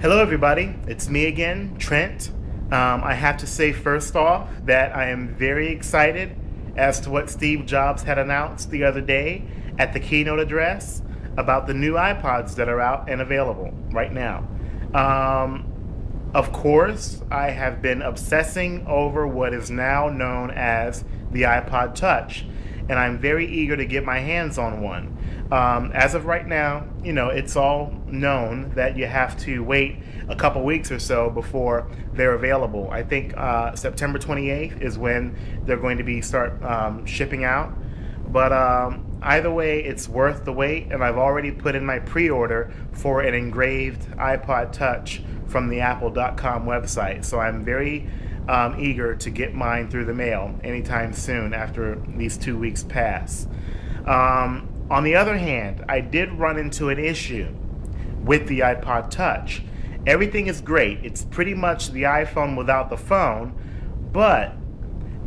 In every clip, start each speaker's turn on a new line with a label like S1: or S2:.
S1: Hello everybody, it's me again, Trent. I have to say first off that I am very excited as to what Steve Jobs had announced the other day at the keynote address about the new iPods that are out and available right now. Of course, I have been obsessing over what is now known as the iPod Touch, and I'm very eager to get my hands on one. As of right now, it's all known that you have to wait a couple weeks or so before they're available. I think September 28th is when they're going to start shipping out. But either way, it's worth the wait, and I've already put in my pre-order for an engraved iPod Touch from the Apple.com website. So I'm very eager to get mine through the mail anytime soon after these 2 weeks pass. On the other hand, I did run into an issue with the iPod Touch. Everything is great. It's pretty much the iPhone without the phone, but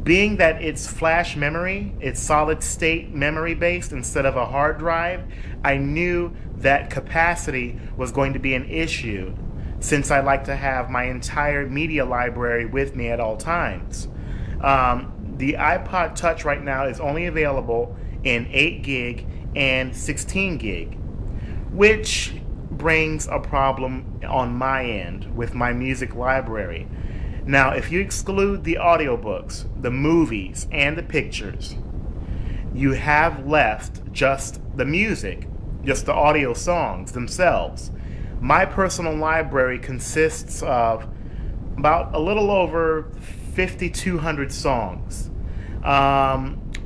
S1: being that it's flash memory, it's solid state memory based instead of a hard drive, I knew that capacity was going to be an issue since I like to have my entire media library with me at all times. The iPod Touch right now is only available in 8 gig and 16 gig, which brings a problem on my end with my music library. Now, if you exclude the audiobooks, the movies, and the pictures, you have left just the music, just the audio songs themselves. My personal library consists of about a little over 5,200 songs.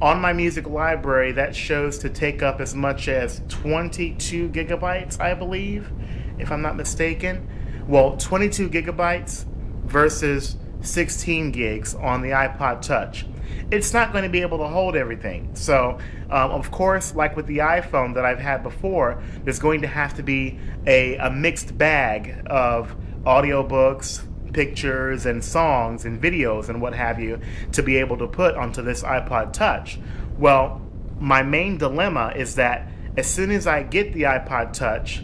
S1: On my music library, that shows to take up as much as 22 gigabytes, I believe, if I'm not mistaken. Well, 22 gigabytes versus 16 gigs on the iPod Touch. It's not going to be able to hold everything. So, of course, like with the iPhone that I've had before, there's going to have to be a mixed bag of audiobooks, pictures and songs and videos and what have you to be able to put onto this iPod Touch. Well, my main dilemma is that as soon as I get the iPod Touch,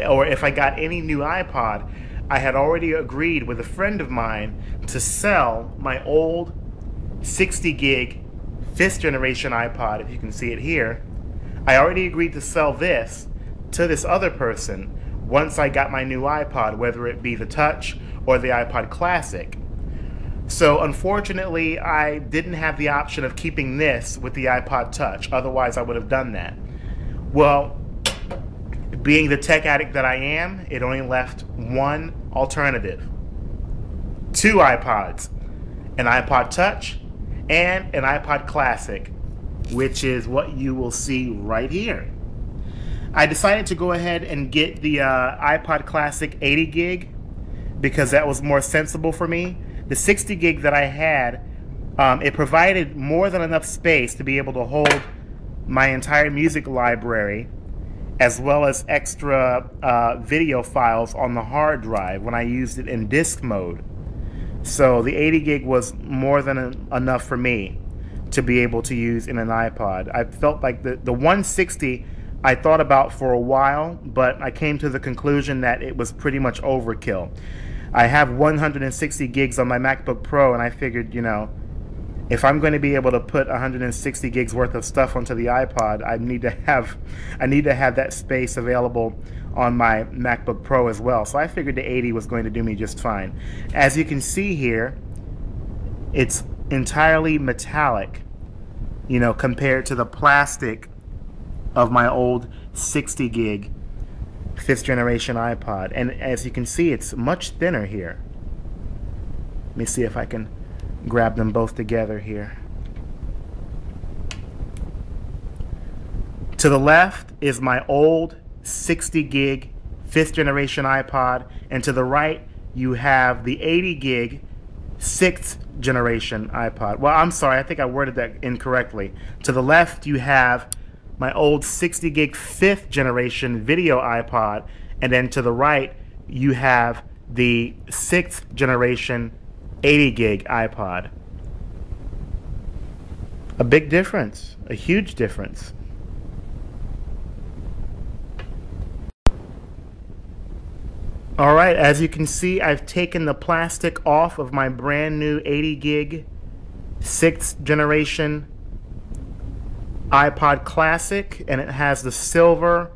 S1: or if I got any new iPod, I had already agreed with a friend of mine to sell my old 60 gig 5th generation iPod, if you can see it here. I already agreed to sell this to this other person once I got my new iPod, whether it be the Touch or the iPod Classic. So unfortunately, I didn't have the option of keeping this with the iPod Touch. Otherwise, I would have done that. Well, being the tech addict that I am, it only left one alternative. 2 iPods. An iPod Touch and an iPod Classic, which is what you will see right here. I decided to go ahead and get the iPod Classic 80 gig because that was more sensible for me. The 60 gig that I had, it provided more than enough space to be able to hold my entire music library as well as extra video files on the hard drive when I used it in disk mode. So the 80 gig was more than enough for me to be able to use in an iPod. I felt like the 160 I thought about for a while, but I came to the conclusion that it was pretty much overkill. I have 160 gigs on my MacBook Pro, and I figured, if I'm going to be able to put 160 gigs worth of stuff onto the iPod, I need to have that space available on my MacBook Pro as well. So I figured the 80 was going to do me just fine. As you can see here, it's entirely metallic, compared to the plastic of my old 60 gig 5th generation iPod. And as you can see, it's much thinner here. Let me see if I can grab them both together here. To the left is my old 60 gig 5th generation iPod, and to the right you have the 80 gig 6th generation iPod. Well, I'm sorry, I think I worded that incorrectly. To the left you have my old 60 gig 5th generation video iPod, and then to the right you have the 6th generation 80 gig iPod. A big difference, a huge difference. All right, as you can see, I've taken the plastic off of my brand new 80 gig 6th generation iPod Classic, and it has the silver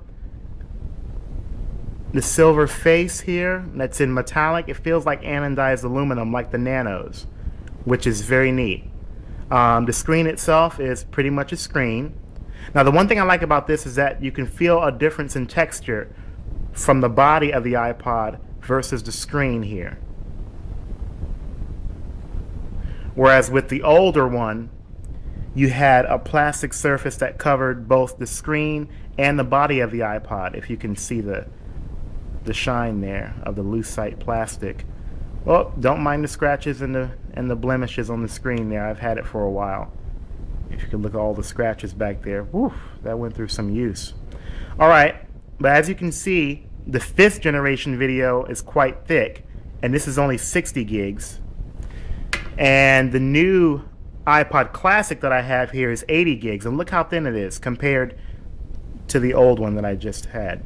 S1: face here that's in metallic. It feels like anodized aluminum, like the Nanos, which is very neat. The screen itself is pretty much a screen. Now, the one thing I like about this is that you can feel a difference in texture from the body of the iPod versus the screen here. Whereas with the older one, you had a plastic surface that covered both the screen and the body of the iPod, if you can see the shine there of the lucite plastic. Well, don't mind the scratches and the blemishes on the screen there. I've had it for a while. If you can look at all the scratches back there, whew, that went through some use. All right, but as you can see, the 5th generation video is quite thick, and this is only 60 gigs. And the new iPod Classic that I have here is 80 gigs, and look how thin it is compared to the old one that I just had.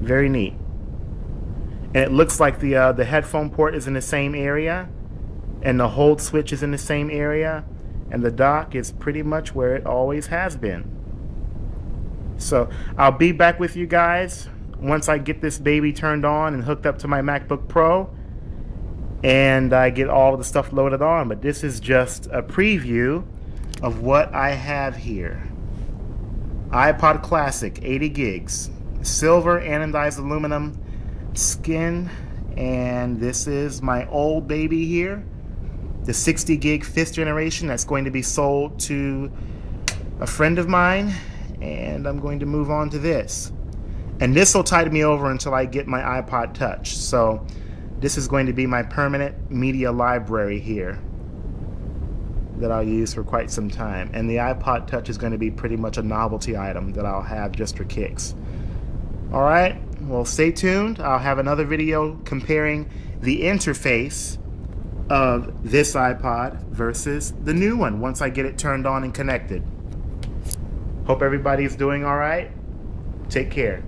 S1: Very neat. And it looks like the headphone port is in the same area, and the hold switch is in the same area, and the dock is pretty much where it always has been. So I'll be back with you guys once I get this baby turned on and hooked up to my MacBook Pro, and I get all of the stuff loaded on. But this is just a preview of what I have here. iPod Classic, 80 gigs, silver anodized aluminum skin, and this is my old baby here, the 60 gig 5th generation that's going to be sold to a friend of mine, and I'm going to move on to this. And this will tide me over until I get my iPod Touch. So this is going to be my permanent media library here that I'll use for quite some time. And the iPod Touch is going to be pretty much a novelty item that I'll have just for kicks. All right, well, stay tuned. I'll have another video comparing the interface of this iPod versus the new one once I get it turned on and connected. Hope everybody's doing all right. Take care.